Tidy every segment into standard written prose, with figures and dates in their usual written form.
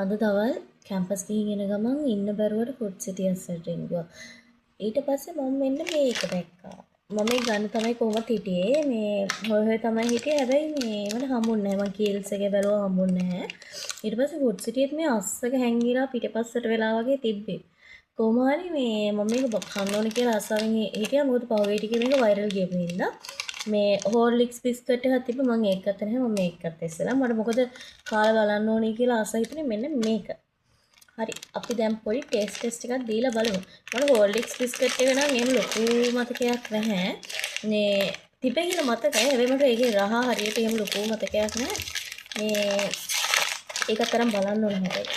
අද දවල් කැම්පස් ගිහින් එන ගමන් ඉන්න බැරුවට ෆුඩ් සිටි ඇස්සට රිංගුවා. ඊට පස්සේ මම මෙන්න මේක දැක්කා. මම මේ ගන්න තමයි කොහොමද හිටියේ මේ හොය තමයි හිටියේ. හැබැයි මේ මට හම්බුන්නේ නැහැ. මම කීල්ස් එකේ බැලුවා හම්බුන්නේ නැහැ. ඊට පස්සේ ෆුඩ් සිටියෙත් මේ අස්සක හැංගිලා පිටපස්සට වෙලා වගේ තිබ්බේ. කොහොම හරි මේ මම මේක කන්න ඕනේ කියලා ආසාවෙන් හිටියා. මොකද පහුවේ ටිකේ මේක වයිරල් ගියපු හින්දා. මේ හෝර්ලික්ස් බිස්කට් එකක් තිබ්බ මම ඒක ගත්ත නැහැ. මම මේක ගත්තා ඉස්සෙල්ලා. මට මොකද කාලා බලන්න ඕනේ කියලා ආසයි හිතුනේ මෙන්න මේක. හරි අපි දැන් පොඩි ටෙස්ට් එකක් දීලා බලමු. මම හෝර්ලික්ස් බිස්කට් එක නම් එහෙම ලොකු මතකයක් නැහැ. මේ තිබේ කියලා මතකයි. හැබැයි මට ඒකේ රහ හරියට එහෙම ලොකු මතකයක් නැහැ. මේ ඒක තරම් බලන්න ඕනේ හැබැයි.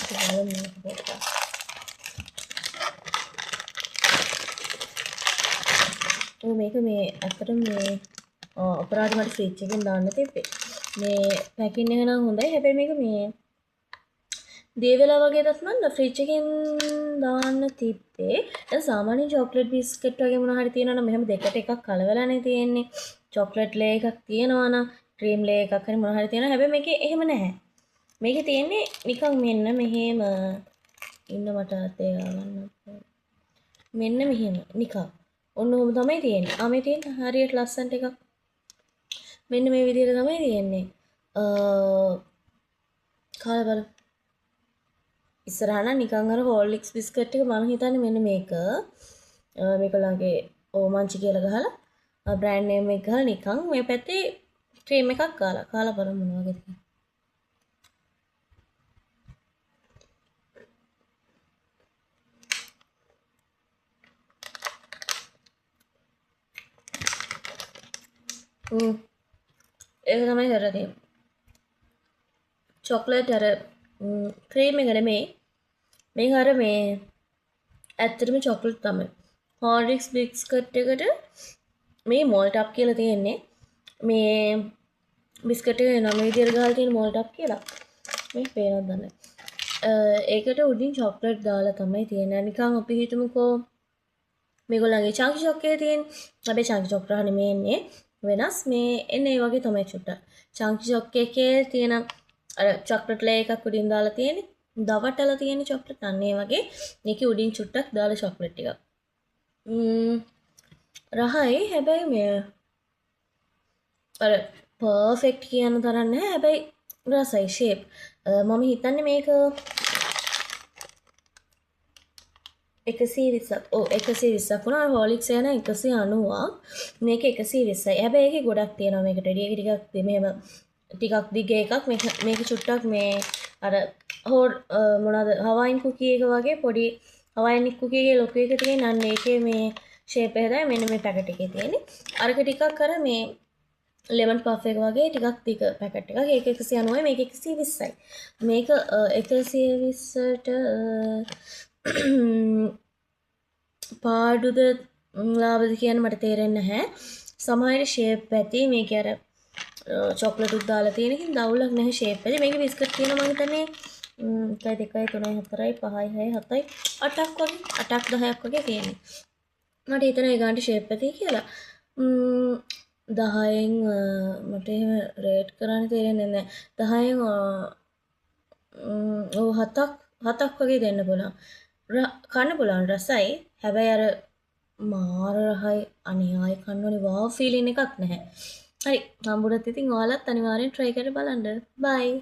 අපි බලමු පොඩ්ඩක්. මේක මේ ඇත්තටම මේ අපරාධ මට ෆ්‍රිජ් එකෙන් දාන්න තිබ්බේ. මේ පැකින් එක නම් හොඳයි. හැබැයි මේක මේ දේ වෙලා වගේ දස්මන් ෆ්‍රිජ් එකෙන් දාන්න තිබ්බේ. දැන් සාමාන්‍ය චොක්ලට් බිස්කට් වගේ මොනවා හරි තියෙනවා නම් මෙහෙම දෙකට එකක් කලවලානේ තියෙන්නේ. චොක්ලට් ලේ එකක් තියෙනවා නම් ක්‍රීම් ලේ එකක් හරි මොනවා හරි තියෙනවා. හැබැයි මේකේ එහෙම නැහැ. මේකේ තියෙන්නේ නිකන් මෙන්න මෙහෙම ඉන්න මට අතේ ගන්න. මෙන්න මෙහෙම නිකන් ඔන්න ඔහොම තමයි තියෙන්නේ. මේ තියෙන්නේ හරියට ලස්සනට එකක්. මෙන්න මේ විදිහට තමයි තියෙන්නේ. කාලා බලන්න. ඉස්සරහා නම් නිකන් අර හෝර්ලික්ස් බිස්කට් එක මම හිතන්නේ මෙන්න මේක. මේකලගේ ඕමන්චි කියලා ගහලා බ්‍රෑන්ඩ් නේම් එක ගහලා නිකන් මේ පැත්තේ ක්‍රීම් එකක් කාලා බලමු මොනවා වගේද කියලා. ඒක තමයි කරලා තියෙන්නේ. චොක්ලට් අර ක්‍රීම් එක නෙමෙයි. මේක අර මේ ඇත්තටම චොක්ලට් තමයි. හෝර්ලික්ස් බිස්කට් එකට මේ මෝල්ට් අප් කියලා තියෙන්නේ. මේ බිස්කට් එකේ නම විදියට ගහලා තියෙන මෝල්ට් අප් කියලා. මේ පේනවද දන්නේ. ඒකට උඩින් චොක්ලට් දාලා තමයි තියෙන්නේ. නිකන් අපි හිතමුකෝ මේගොල්ලන්ගේ චංකි චොක් එකේ තියෙන. හැබැයි චංකි චොක් රහ නෙමෙයි එන්නේ. වෙනස් මේ එන්නේ ඒ වගේ තමයි චුට්ටක්. චංකි චොක් එකේ තියෙන අර චොක්ලට් ලේ එකක් උඩින් දාලා තියෙන්නේ. දවටලා තියෙන චොක්ලට් අන්න ඒ වගේ. මේකේ උඩින් චුට්ටක් දාලා චොක්ලට් ටිකක්. රහයි හැබැයි මේ අර පර්ෆෙක්ට් කියන තරම් නෑ. හැබැයි රසයි ෂේප්. මම හිතන්නේ මේක 120ක්. ඔව් 120ක් වුණා. හෝර්ලික්ස් එක නම් 190ක්. මේක 120යි. හැබැයි ඒකේ ගොඩක් තියෙනවා මේකට. ටිකක් මෙහෙම ටිකක් දිග එකක්. මේක චුට්ටක් මේ අර මොනවාද හවයින් කුකී එක වගේ පොඩි හවයින් කුකී එකේ ලොකු එක තියෙන අන්න ඒකේ මේ ෂේප් එක තමයි මෙන්න මේ පැකට් එකේ තියෙන්නේ. අරක ටිකක් අර මේ ලෙමන් පෆ් එක වගේ ටිකක් දිග පැකට් එකක්. ඒක 190යි මේක 120යි. මේක 120ට පාඩුද ලාභද කියන මට තේරෙන්නේ නැහැ. සමහර ෂේප් ඇති මේක අර චොක්ලට් උත් දාලා තියෙන හින්දා අවුලක් නැහැ ෂේප් ඇති. මේකේ බිස්කට් තියෙනවා මම හිතන්නේ 1 2 3 4 5 6 7 8ක් වගේ 8ක් 10ක් වගේ තියෙන්නේ. මට හිතෙනවා ඒ ගානට ෂේප් ඇති කියලා. 10න් මට එහෙම රේට් කරන්න තේරෙන්නේ නැහැ. 10න් ඔව් 7ක් වගේ දෙන්න පුළුවන්. කන්න පුළුවන් රසයි. හැබැයි අර මාර රහයි අනේ ආයෙ කන්න ඕනේ වාව් ෆීලින් එකක් නැහැ. හරි හම්බුනත් ඉතින් ඔයාලත් අනිවාර්යෙන් try කරලා බලන්න. bye